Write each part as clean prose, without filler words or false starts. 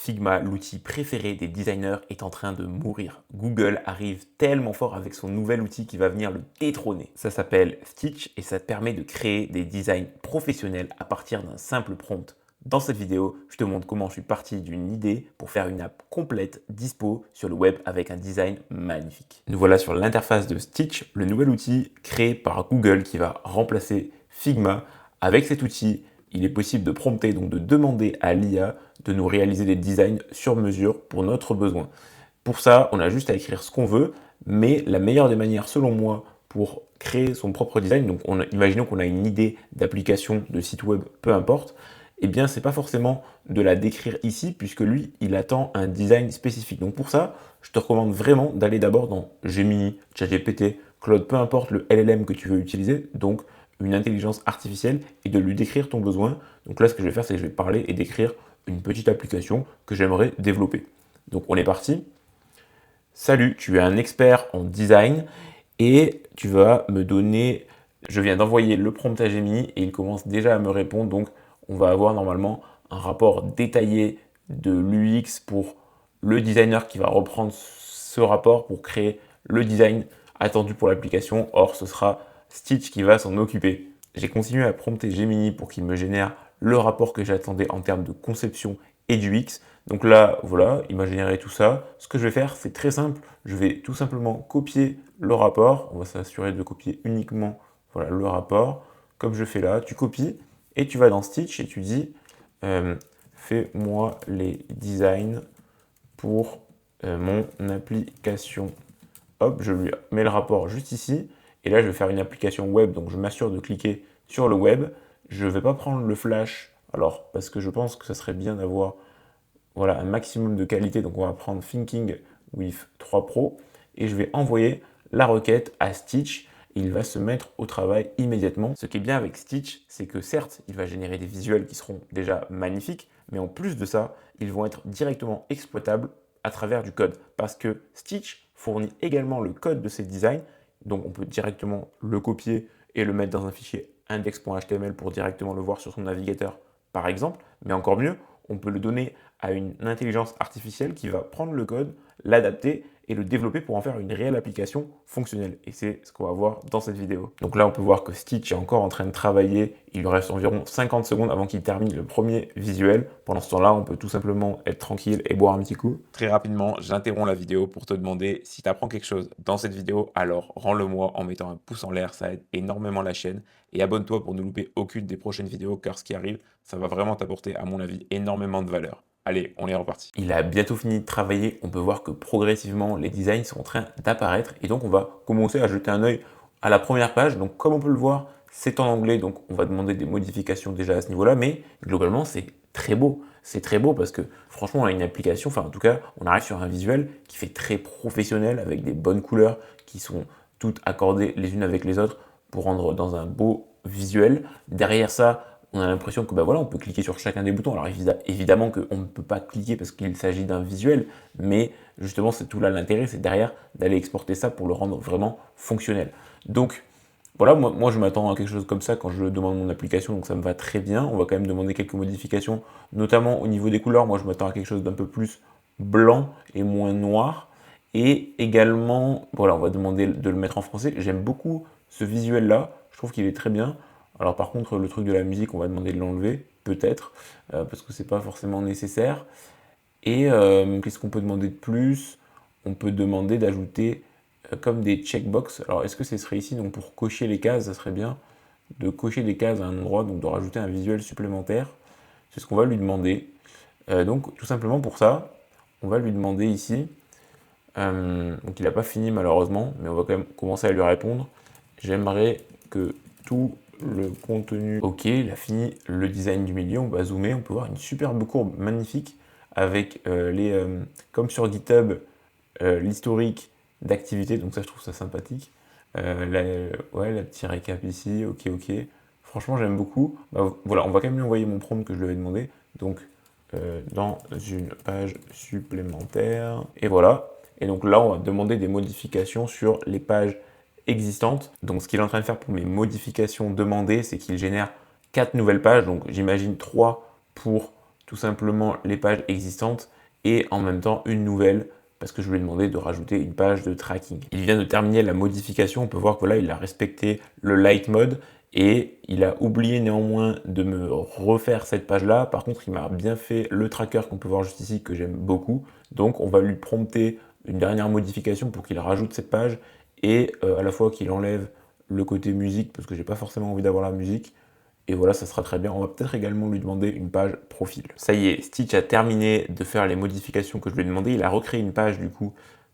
Figma, l'outil préféré des designers, est en train de mourir. Google arrive tellement fort avec son nouvel outil qui va venir le détrôner. Ça s'appelle Stitch et ça te permet de créer des designs professionnels à partir d'un simple prompt. Dans cette vidéo, je te montre comment je suis parti d'une idée pour faire une app complète dispo sur le web avec un design magnifique. Nous voilà sur l'interface de Stitch, le nouvel outil créé par Google qui va remplacer Figma. Avec cet outil, il est possible de prompter, donc de demander à l'IA de nous réaliser des designs sur mesure pour notre besoin. Pour ça, on a juste à écrire ce qu'on veut, mais la meilleure des manières, selon moi, pour créer son propre design, donc imaginons qu'on a une idée d'application, de site web, peu importe, eh bien, c'est pas forcément de la décrire ici, puisque lui, il attend un design spécifique. Donc pour ça, je te recommande vraiment d'aller d'abord dans Gemini, ChatGPT, Claude, peu importe le LLM que tu veux utiliser, donc une intelligence artificielle, et de lui décrire ton besoin. Donc là, ce que je vais faire, c'est que je vais parler et décrire une petite application que j'aimerais développer. Donc on est parti. Salut, tu es un expert en design et tu vas me donner... Je viens d'envoyer le prompt à Gemini et il commence déjà à me répondre. Donc on va avoir normalement un rapport détaillé de l'UX pour le designer qui va reprendre ce rapport pour créer le design attendu pour l'application. Or, ce sera Stitch qui va s'en occuper. J'ai continué à prompter Gemini pour qu'il me génère le rapport que j'attendais en termes de conception et d'UX. Donc là, voilà, il m'a généré tout ça. Ce que je vais faire, c'est très simple. Je vais tout simplement copier le rapport. On va s'assurer de copier uniquement voilà, le rapport. Comme je fais là, tu copies et tu vas dans Stitch et tu dis fais-moi les designs pour mon application. Hop, je lui mets le rapport juste ici. Et là, je vais faire une application web. Donc, je m'assure de cliquer sur le web. Je ne vais pas prendre le flash. Alors, parce que je pense que ça serait bien d'avoir voilà, un maximum de qualité. Donc, on va prendre Thinking with 3 Pro. Et je vais envoyer la requête à Stitch. Il va se mettre au travail immédiatement. Ce qui est bien avec Stitch, c'est que certes, il va générer des visuels qui seront déjà magnifiques, mais en plus de ça, ils vont être directement exploitables à travers du code. Parce que Stitch fournit également le code de ces designs, donc on peut directement le copier et le mettre dans un fichier index.html pour directement le voir sur son navigateur, par exemple. Mais encore mieux, on peut le donner à une intelligence artificielle qui va prendre le code, l'adapter et le développer pour en faire une réelle application fonctionnelle. Et c'est ce qu'on va voir dans cette vidéo. Donc là, on peut voir que Stitch est encore en train de travailler. Il lui reste environ 50 secondes avant qu'il termine le premier visuel. Pendant ce temps-là, on peut tout simplement être tranquille et boire un petit coup. Très rapidement, j'interromps la vidéo pour te demander si tu apprends quelque chose dans cette vidéo, alors rends-le-moi en mettant un pouce en l'air, ça aide énormément la chaîne. Et abonne-toi pour ne louper aucune des prochaines vidéos, car ce qui arrive, ça va vraiment t'apporter, à mon avis, énormément de valeur. Allez, on est reparti. Il a bientôt fini de travailler. On peut voir que progressivement, les designs sont en train d'apparaître. Et donc, on va commencer à jeter un œil à la première page. Donc, comme on peut le voir, c'est en anglais. Donc, on va demander des modifications déjà à ce niveau-là. Mais globalement, c'est très beau. C'est très beau parce que franchement, on a une application, enfin en tout cas, on arrive sur un visuel qui fait très professionnel avec des bonnes couleurs qui sont toutes accordées les unes avec les autres pour rendre dans un beau visuel. Derrière ça, on a l'impression que bah voilà, on peut cliquer sur chacun des boutons. Alors évidemment qu'on ne peut pas cliquer parce qu'il s'agit d'un visuel, mais justement c'est tout là l'intérêt, c'est derrière d'aller exporter ça pour le rendre vraiment fonctionnel. Donc voilà, moi je m'attends à quelque chose comme ça quand je demande mon application, donc ça me va très bien. On va quand même demander quelques modifications, notamment au niveau des couleurs. Moi je m'attends à quelque chose d'un peu plus blanc et moins noir. Et également, voilà, on va demander de le mettre en français. J'aime beaucoup ce visuel-là, je trouve qu'il est très bien. Alors par contre, le truc de la musique, on va demander de l'enlever, peut-être, parce que c'est pas forcément nécessaire. Et qu'est-ce qu'on peut demander de plus? On peut demander d'ajouter comme des checkbox. Alors est-ce que ce serait ici, donc pour cocher les cases, ça serait bien de cocher des cases à un endroit, donc de rajouter un visuel supplémentaire. C'est ce qu'on va lui demander. Donc tout simplement pour ça, on va lui demander ici, donc il n'a pas fini malheureusement, mais on va quand même commencer à lui répondre. J'aimerais que tout le contenu, ok, il a fini le design du milieu, on va zoomer, on peut voir une superbe courbe magnifique avec comme sur GitHub, l'historique d'activité, donc ça je trouve ça sympathique. Ouais, la petite récap ici, ok, ok. Franchement j'aime beaucoup. Bah, voilà, on va quand même lui envoyer mon prompt que je lui avais demandé, donc dans une page supplémentaire, et voilà. Et donc là on va demander des modifications sur les pages existantes. Donc ce qu'il est en train de faire pour mes modifications demandées, c'est qu'il génère 4 nouvelles pages. Donc j'imagine 3 pour tout simplement les pages existantes et en même temps une nouvelle parce que je lui ai demandé de rajouter une page de tracking. Il vient de terminer la modification, on peut voir que voilà, il a respecté le light mode et il a oublié néanmoins de me refaire cette page-là. Par contre, il m'a bien fait le tracker qu'on peut voir juste ici que j'aime beaucoup. Donc, on va lui prompter une dernière modification pour qu'il rajoute cette page et à la fois qu'il enlève le côté musique parce que j'ai pas forcément envie d'avoir la musique. Et voilà, ça sera très bien. On va peut-être également lui demander une page profil. Ça y est, Stitch a terminé de faire les modifications que je lui ai demandé. Il a recréé une page du coup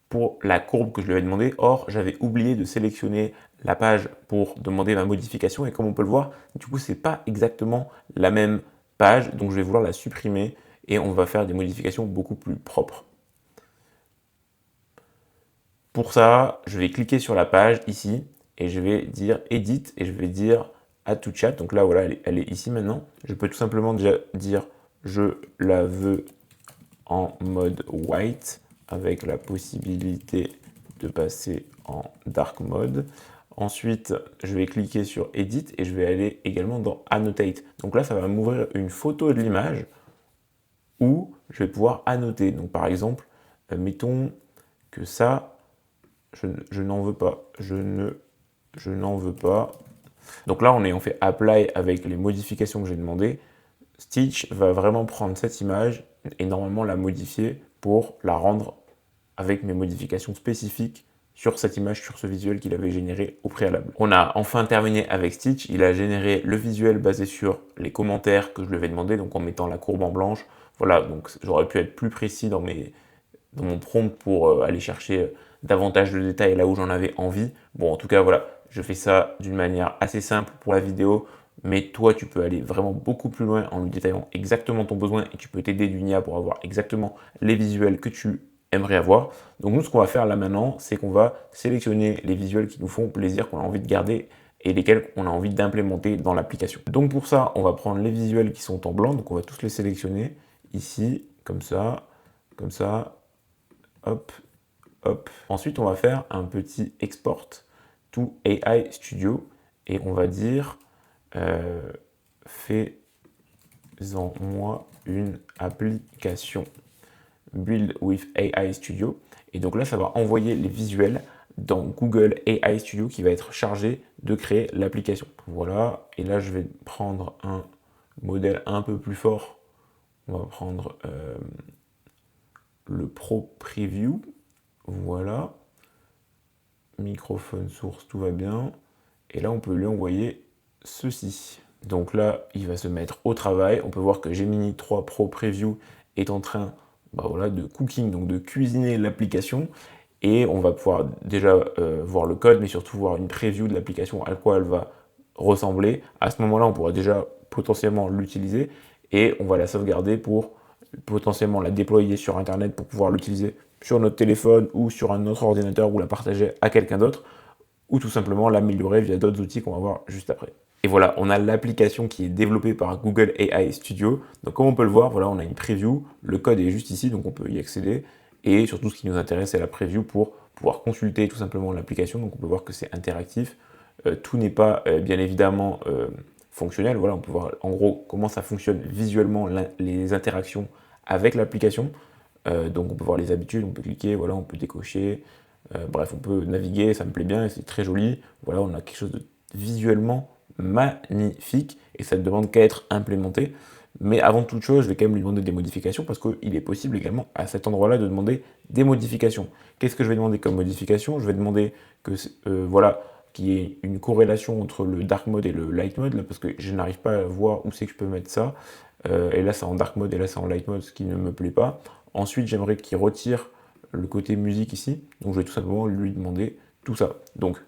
pour la courbe que je lui avais demandé. Or, j'avais oublié de sélectionner la page pour demander ma modification. Et comme on peut le voir, du coup, c'est pas exactement la même page. Donc, je vais vouloir la supprimer et on va faire des modifications beaucoup plus propres. Pour ça, je vais cliquer sur la page ici et je vais dire Edit et je vais dire Add to Chat. Donc là, voilà, elle est ici maintenant. Je peux tout simplement déjà dire je la veux en mode white avec la possibilité de passer en dark mode. Ensuite, je vais cliquer sur Edit et je vais aller également dans Annotate. Donc là, ça va m'ouvrir une photo de l'image où je vais pouvoir annoter. Donc par exemple, mettons que ça, je n'en veux pas. Je n'en veux pas. Donc là, en ayant fait Apply avec les modifications que j'ai demandées, Stitch va vraiment prendre cette image et normalement la modifier pour la rendre avec mes modifications spécifiques sur cette image, sur ce visuel qu'il avait généré au préalable. On a enfin terminé avec Stitch. Il a généré le visuel basé sur les commentaires que je lui avais demandé, donc en mettant la courbe en blanche. Voilà, donc j'aurais pu être plus précis dans mon prompt pour aller chercher davantage de détails là où j'en avais envie. Bon, en tout cas, voilà, je fais ça d'une manière assez simple pour la vidéo, mais toi, tu peux aller vraiment beaucoup plus loin en lui détaillant exactement ton besoin et tu peux t'aider d'une IA pour avoir exactement les visuels que tu aimerais avoir. Donc nous, ce qu'on va faire là maintenant, c'est qu'on va sélectionner les visuels qui nous font plaisir, qu'on a envie de garder et lesquels on a envie d'implémenter dans l'application. Donc pour ça, on va prendre les visuels qui sont en blanc, donc on va tous les sélectionner ici, comme ça, hop, hop. Ensuite, on va faire un petit export to AI Studio et on va dire fais-en-moi une application Build with AI Studio. Et donc là, ça va envoyer les visuels dans Google AI Studio qui va être chargé de créer l'application. Voilà, et là, je vais prendre un modèle un peu plus fort. On va prendre le Pro Preview. Voilà. Microphone source, tout va bien. Et là, on peut lui envoyer ceci. Donc là, il va se mettre au travail. On peut voir que Gemini 3 Pro Preview est en train voilà, de cooking, donc de cuisiner l'application. Et on va pouvoir déjà voir le code, mais surtout voir une preview de l'application, à quoi elle va ressembler. À ce moment-là, on pourra déjà potentiellement l'utiliser et on va la sauvegarder pour potentiellement la déployer sur Internet pour pouvoir l'utiliser sur notre téléphone ou sur un autre ordinateur ou la partager à quelqu'un d'autre ou tout simplement l'améliorer via d'autres outils qu'on va voir juste après. Et voilà, on a l'application qui est développée par Google AI Studio. Donc comme on peut le voir, voilà, on a une preview, le code est juste ici, donc on peut y accéder. Et surtout, ce qui nous intéresse, c'est la preview pour pouvoir consulter tout simplement l'application. Donc on peut voir que c'est interactif. Tout n'est pas bien évidemment fonctionnel. Voilà, on peut voir en gros comment ça fonctionne visuellement les interactions avec l'application. Donc on peut voir les habitudes, on peut cliquer, voilà, on peut décocher. Bref, on peut naviguer, ça me plaît bien et c'est très joli. Voilà, on a quelque chose de visuellement magnifique et ça ne demande qu'à être implémenté. Mais avant toute chose, je vais quand même lui demander des modifications parce qu'il est possible également à cet endroit-là de demander des modifications. Qu'est-ce que je vais demander comme modification? Je vais demander que voilà, qu'il y ait une corrélation entre le dark mode et le light mode, là, parce que je n'arrive pas à voir où c'est que je peux mettre ça. Et là, c'est en dark mode et là, c'est en light mode, ce qui ne me plaît pas. Ensuite, j'aimerais qu'il retire le côté musique ici. Donc, je vais tout simplement lui demander tout ça. Donc,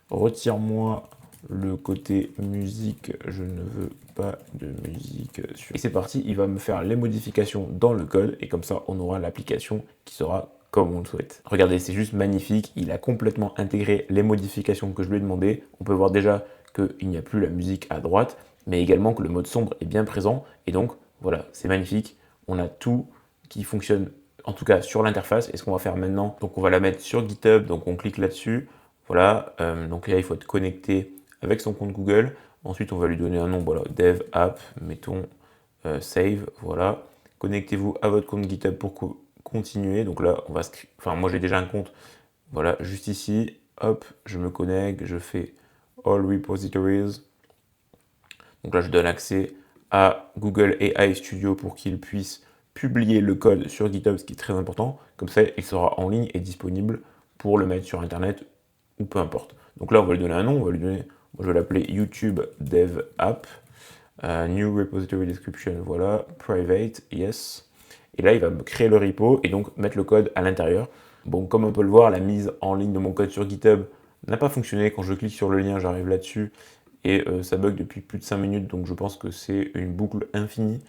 retire-moi le côté musique, je ne veux pas de musique sur... Et c'est parti, il va me faire les modifications dans le code et comme ça on aura l'application qui sera comme on le souhaite. Regardez, c'est juste magnifique, il a complètement intégré les modifications que je lui ai demandé. On peut voir déjà qu'il n'y a plus la musique à droite, mais également que le mode sombre est bien présent et donc voilà, c'est magnifique. On a tout qui fonctionne en tout cas sur l'interface. Et ce qu'on va faire maintenant, donc on va la mettre sur GitHub, donc on clique là-dessus. Voilà, donc là il faut être connecté avec son compte Google. Ensuite, on va lui donner un nom, voilà, dev app, mettons save, voilà. Connectez-vous à votre compte GitHub pour continuer. Donc là, enfin, moi j'ai déjà un compte. Voilà, juste ici, hop, je me connecte, je fais All Repositories. Donc là, je donne accès à Google AI Studio pour qu'il puisse publier le code sur GitHub, ce qui est très important. Comme ça, il sera en ligne et disponible pour le mettre sur Internet ou peu importe. Donc là, on va lui donner un nom, on va lui donner, moi, je vais l'appeler YouTube Dev App, New Repository Description, voilà, Private, yes. Et là, il va me créer le repo et donc mettre le code à l'intérieur. Bon, comme on peut le voir, la mise en ligne de mon code sur GitHub n'a pas fonctionné. Quand je clique sur le lien, j'arrive là-dessus et ça bug depuis plus de 5 minutes, donc je pense que c'est une boucle infinie.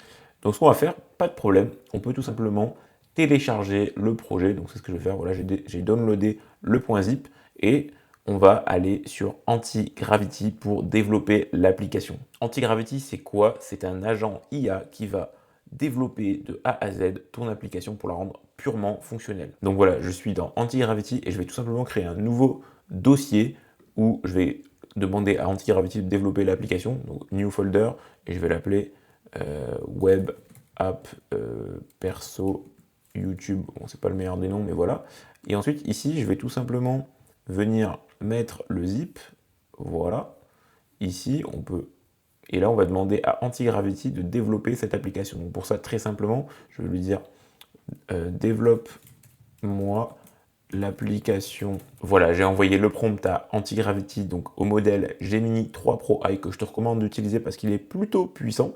Donc ce qu'on va faire, pas de problème, on peut tout simplement télécharger le projet. Donc c'est ce que je vais faire, voilà, j'ai downloadé le .zip et on va aller sur Antigravity pour développer l'application. Antigravity, c'est quoi? C'est un agent IA qui va développer de A à Z ton application pour la rendre purement fonctionnelle. Donc voilà, je suis dans Antigravity et je vais tout simplement créer un nouveau dossier où je vais demander à Antigravity de développer l'application, donc new folder, et je vais l'appeler web app perso YouTube. Bon, c'est pas le meilleur des noms, mais voilà. Et ensuite, ici, je vais tout simplement venir mettre le zip, voilà. Ici, on peut, et là, on va demander à Antigravity de développer cette application. Donc pour ça, très simplement, je vais lui dire développe-moi l'application. Voilà, j'ai envoyé le prompt à Antigravity, donc au modèle Gemini 3 Pro AI que je te recommande d'utiliser parce qu'il est plutôt puissant.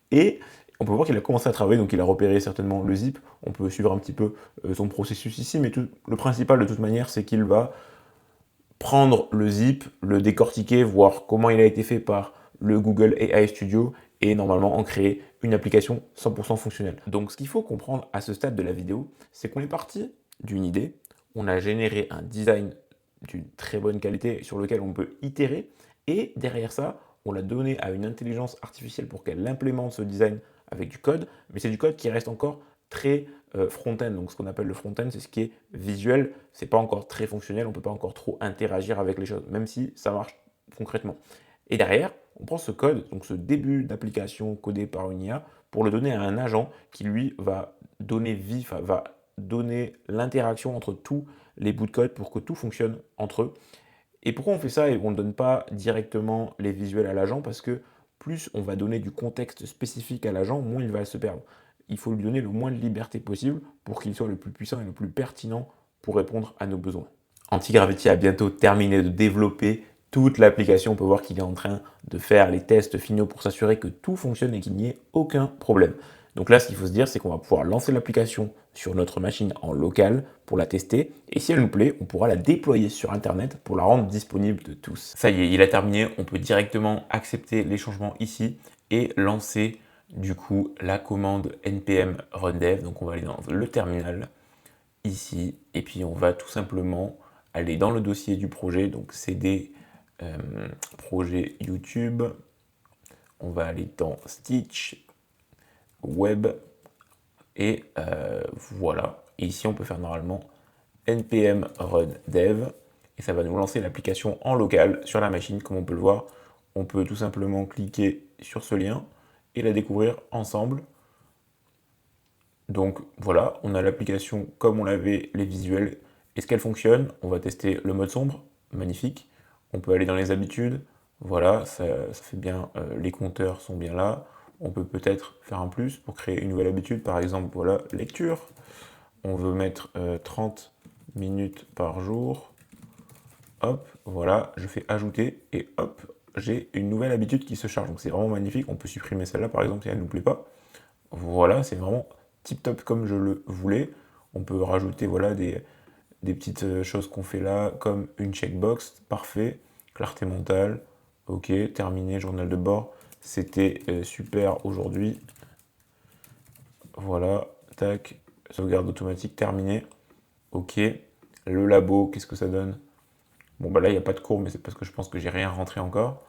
Et on peut voir qu'il a commencé à travailler, donc il a repéré certainement le zip. On peut suivre un petit peu son processus ici, mais le principal de toute manière, c'est qu'il va prendre le zip, le décortiquer, voir comment il a été fait par le Google AI Studio et normalement en créer une application 100% fonctionnelle. Donc ce qu'il faut comprendre à ce stade de la vidéo, c'est qu'on est parti d'une idée, on a généré un design d'une très bonne qualité sur lequel on peut itérer et derrière ça, on l'a donné à une intelligence artificielle pour qu'elle implémente ce design avec du code, mais c'est du code qui reste encore très front-end. Donc ce qu'on appelle le front-end, c'est ce qui est visuel, c'est pas encore très fonctionnel, on peut pas encore trop interagir avec les choses, même si ça marche concrètement. Et derrière, on prend ce code, donc ce début d'application codé par une IA, pour le donner à un agent qui lui va donner vie, va donner l'interaction entre tous les bouts de code pour que tout fonctionne entre eux. Et pourquoi on fait ça et on ne donne pas directement les visuels à l'agent? Parce que plus on va donner du contexte spécifique à l'agent, moins il va se perdre. Il faut lui donner le moins de liberté possible pour qu'il soit le plus puissant et le plus pertinent pour répondre à nos besoins. Antigravity a bientôt terminé de développer toute l'application. On peut voir qu'il est en train de faire les tests finaux pour s'assurer que tout fonctionne et qu'il n'y ait aucun problème. Donc là, ce qu'il faut se dire, c'est qu'on va pouvoir lancer l'application sur notre machine en local pour la tester. Et si elle nous plaît, on pourra la déployer sur Internet pour la rendre disponible de tous. Ça y est, il a terminé. On peut directement accepter les changements ici et lancer du coup la commande npm run dev. Donc on va aller dans le terminal ici et puis on va tout simplement aller dans le dossier du projet. Donc cd projet YouTube. On va aller dans Stitch web et voilà. Et ici, on peut faire normalement npm run dev et ça va nous lancer l'application en local sur la machine. Comme on peut le voir, on peut tout simplement cliquer sur ce lien et la découvrir ensemble. Donc voilà, on a l'application comme on l'avait, les visuels. Est-ce qu'elle fonctionne? On va tester le mode sombre, magnifique. On peut aller dans les habitudes, voilà, ça fait bien, les compteurs sont bien là. On peut peut-être faire un plus pour créer une nouvelle habitude, par exemple, voilà, lecture. On veut mettre 30 minutes par jour. Hop, voilà, je fais ajouter et hop, j'ai une nouvelle habitude qui se charge. Donc c'est vraiment magnifique. On peut supprimer celle-là, par exemple, si elle ne nous plaît pas. Voilà, c'est vraiment tip-top comme je le voulais. On peut rajouter voilà, des petites choses qu'on fait là, comme une checkbox, parfait. Clarté mentale, ok, terminé, journal de bord. C'était super aujourd'hui. Voilà, tac, sauvegarde automatique, terminé. Ok, le labo, qu'est-ce que ça donne? Bon, bah là, il n'y a pas de cours, mais c'est parce que je pense que j'ai rien rentré encore.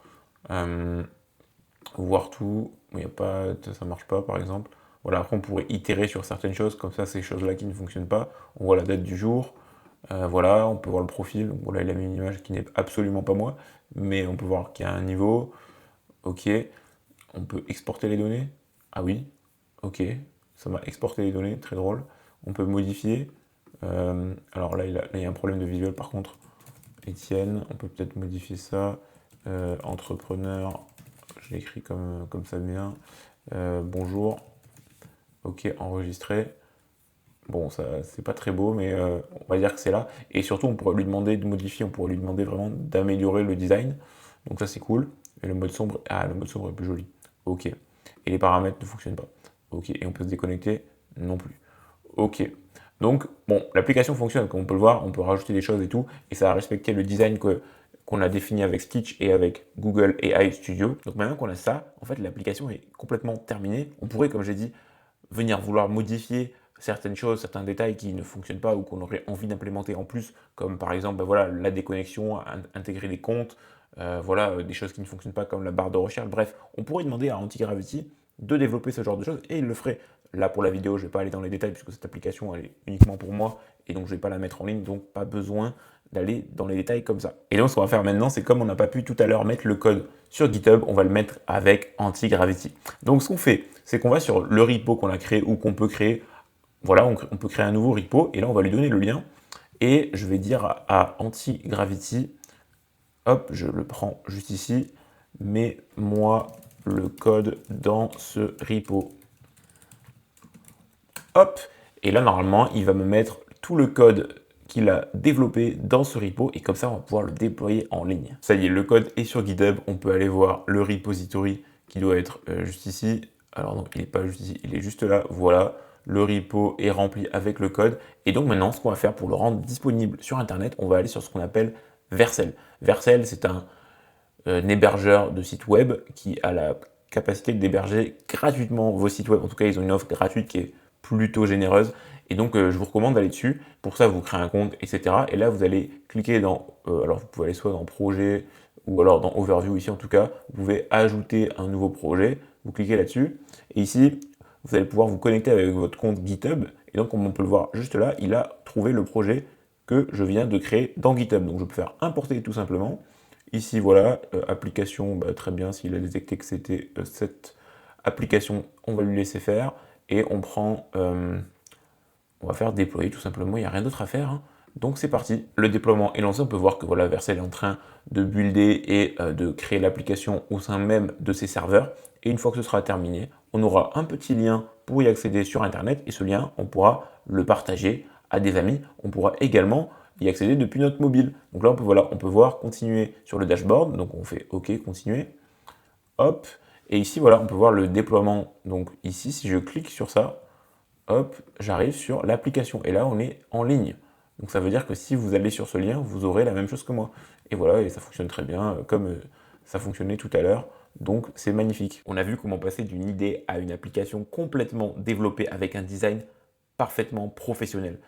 Voir tout, il y a pas, ça marche pas, par exemple. Voilà, après, on pourrait itérer sur certaines choses, comme ça, ces choses-là qui ne fonctionnent pas. On voit la date du jour. Voilà, on peut voir le profil. Donc, voilà, il a mis une image qui n'est absolument pas moi, mais on peut voir qu'il y a un niveau. Ok, on peut exporter les données. Ah oui, ok, ça m'a exporté les données, très drôle. On peut modifier. Alors là, il y a un problème de visuel par contre. Étienne, on peut peut-être modifier ça. Entrepreneur, je l'écris comme ça vient. Bonjour. Ok, enregistré. Bon, ça c'est pas très beau, mais on va dire que c'est là. Et surtout, on pourrait lui demander de modifier, on pourrait lui demander vraiment d'améliorer le design. Donc ça c'est cool. Et le mode sombre, ah, le mode sombre est plus joli. Ok. Et les paramètres ne fonctionnent pas. Ok. Et on peut se déconnecter non plus. Ok. Donc, bon, l'application fonctionne, comme on peut le voir, on peut rajouter des choses et tout, et ça a respecté le design qu'on a défini avec Stitch et avec Google AI Studio. Donc maintenant qu'on a ça, en fait, l'application est complètement terminée. On pourrait, comme j'ai dit, venir vouloir modifier certaines choses, certains détails qui ne fonctionnent pas ou qu'on aurait envie d'implémenter en plus, comme par exemple voilà, la déconnexion, intégrer des comptes, voilà, des choses qui ne fonctionnent pas comme la barre de recherche. Bref, on pourrait demander à Antigravity de développer ce genre de choses et il le ferait. Là pour la vidéo, je ne vais pas aller dans les détails puisque cette application elle est uniquement pour moi et donc je ne vais pas la mettre en ligne, donc pas besoin d'aller dans les détails comme ça. Et donc ce qu'on va faire maintenant, c'est comme on n'a pas pu tout à l'heure mettre le code sur GitHub, on va le mettre avec Antigravity. Donc ce qu'on fait, c'est qu'on va sur le repo qu'on a créé ou qu'on peut créer. Voilà, on peut créer un nouveau repo et là on va lui donner le lien et je vais dire à Antigravity, hop, je le prends juste ici, mets-moi le code dans ce repo. Hop, et là normalement il va me mettre tout le code qu'il a développé dans ce repo et comme ça on va pouvoir le déployer en ligne. Ça y est, le code est sur GitHub, on peut aller voir le repository qui doit être juste ici. Alors non, il n'est pas juste ici, il est juste là, voilà. Le repo est rempli avec le code et donc maintenant ce qu'on va faire pour le rendre disponible sur internet, on va aller sur ce qu'on appelle Vercel. Vercel, c'est un hébergeur de site web qui a la capacité d'héberger gratuitement vos sites web. En tout cas, ils ont une offre gratuite qui est plutôt généreuse. Et donc, je vous recommande d'aller dessus. Pour ça, vous créez un compte, etc. Et là, vous allez cliquer dans... alors, vous pouvez aller soit dans Projet ou alors dans Overview ici, en tout cas. Vous pouvez ajouter un nouveau projet. Vous cliquez là-dessus. Et ici, vous allez pouvoir vous connecter avec votre compte GitHub. Et donc, comme on peut le voir juste là, il a trouvé le projet que je viens de créer dans GitHub. Donc, je peux faire importer tout simplement. Ici, voilà, application, bah, très bien, s'il a détecté que c'était cette application, on va lui laisser faire. Et on prend, on va faire déployer tout simplement, il n'y a rien d'autre à faire. Hein. Donc c'est parti, le déploiement est lancé, on peut voir que voilà, Vercel est en train de builder et de créer l'application au sein même de ses serveurs. Et une fois que ce sera terminé, on aura un petit lien pour y accéder sur Internet et ce lien, on pourra le partager à des amis. On pourra également y accéder depuis notre mobile. Donc là, voilà, on peut voir continuer sur le dashboard. Donc on fait OK, continuer. Hop. Et ici, voilà, on peut voir le déploiement. Donc ici, si je clique sur ça, hop, j'arrive sur l'application. Et là, on est en ligne. Donc ça veut dire que si vous allez sur ce lien, vous aurez la même chose que moi. Et voilà, et ça fonctionne très bien, comme ça fonctionnait tout à l'heure. Donc c'est magnifique. On a vu comment passer d'une idée à une application complètement développée avec un design parfaitement professionnel.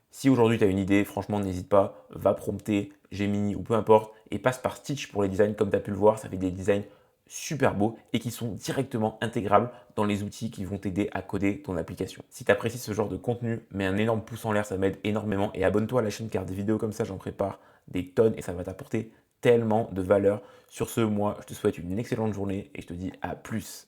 Si aujourd'hui tu as une idée, franchement n'hésite pas, va prompter Gemini ou peu importe et passe par Stitch pour les designs comme tu as pu le voir, ça fait des designs super beaux et qui sont directement intégrables dans les outils qui vont t'aider à coder ton application. Si tu apprécies ce genre de contenu, mets un énorme pouce en l'air, ça m'aide énormément et abonne-toi à la chaîne car des vidéos comme ça j'en prépare des tonnes et ça va t'apporter tellement de valeur. Sur ce, moi je te souhaite une excellente journée et je te dis à plus.